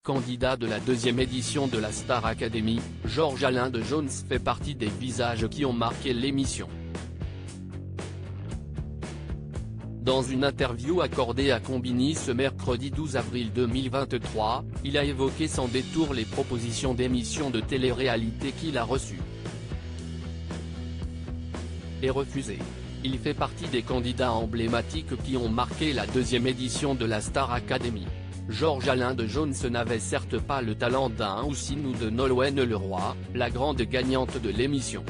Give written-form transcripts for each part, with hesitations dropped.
Candidat de la deuxième édition de la Star Academy, Georges Alain de Jones fait partie des visages qui ont marqué l'émission. Dans une interview accordée à Combini ce mercredi 12 avril 2023, il a évoqué sans détour les propositions d'émissions de télé-réalité qu'il a reçues et refusées. Il fait partie des candidats emblématiques qui ont marqué la deuxième édition de la Star Academy. Georges Alain de Jones n'avait certes pas le talent d'un Houssine ou de Nolwenn Leroy, la grande gagnante de l'émission.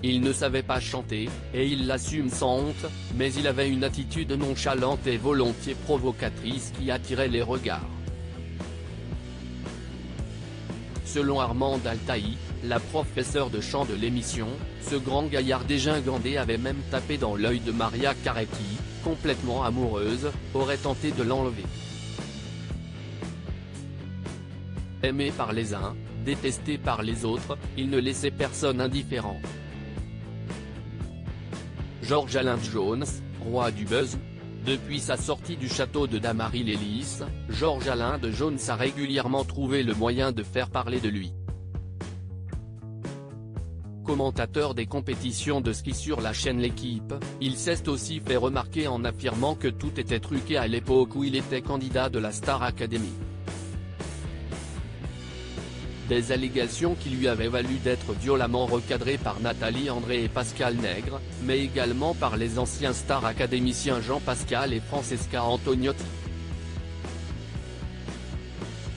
Il ne savait pas chanter, et il l'assume sans honte, mais il avait une attitude nonchalante et volontiers provocatrice qui attirait les regards. Selon Armande Altaï, la professeure de chant de l'émission, ce grand gaillard dégingandé avait même tapé dans l'œil de Maria Carey qui, complètement amoureuse, aurait tenté de l'enlever. Aimé par les uns, détesté par les autres, il ne laissait personne indifférent. Georges Alain de Jones, roi du buzz. Depuis sa sortie du château de Damary-les-Lys, Georges Alain de Jones a régulièrement trouvé le moyen de faire parler de lui. Commentateur des compétitions de ski sur la chaîne L'Équipe, il s'est aussi fait remarquer en affirmant que tout était truqué à l'époque où il était candidat de la Star Academy. Des allégations qui lui avaient valu d'être violemment recadré par Nathalie André et Pascal Nègre, mais également par les anciens stars académiciens Jean-Pascal et Francesca Antoniotti.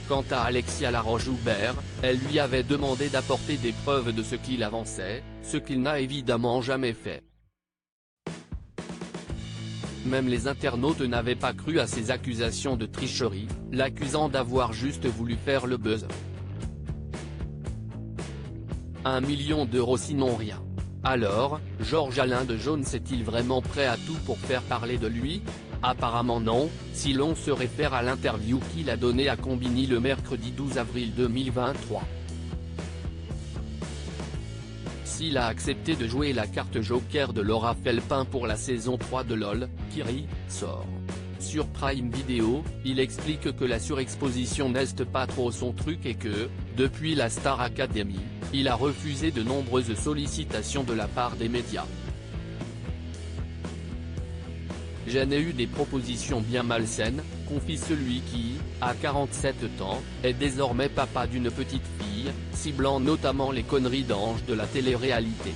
Quant à Alexia Laroche-Joubert, elle lui avait demandé d'apporter des preuves de ce qu'il avançait, ce qu'il n'a évidemment jamais fait. Même les internautes n'avaient pas cru à ces accusations de tricherie, l'accusant d'avoir juste voulu faire le buzz. 1 million d'euros sinon rien. Alors, Georges Alain de Jones est-il vraiment prêt à tout pour faire parler de lui? Apparemment non, si l'on se réfère à l'interview qu'il a donnée à Combini le mercredi 12 avril 2023. S'il a accepté de jouer la carte joker de Laura Felpin pour la saison 3 de LOL, qui sort sur Prime Video, il explique que la surexposition n'est pas trop son truc et que, depuis la Star Academy, il a refusé de nombreuses sollicitations de la part des médias. J'en ai eu des propositions bien malsaines, confie celui qui, à 47 ans, est désormais papa d'une petite fille, ciblant notamment les conneries d'ange de la télé-réalité.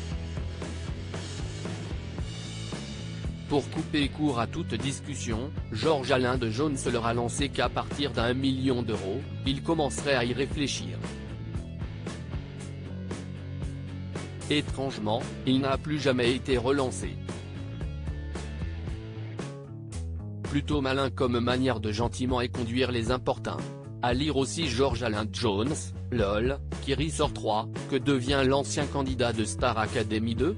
Pour couper court à toute discussion, Georges Alain de Jones leur a lancé qu'à partir d'1 million d'euros, il commencerait à y réfléchir. Étrangement, il n'a plus jamais été relancé. Plutôt malin comme manière de gentiment éconduire les importuns. À lire aussi Georges Alain de Jones, LOL, qui ressort 3, que devient l'ancien candidat de Star Academy 2 ?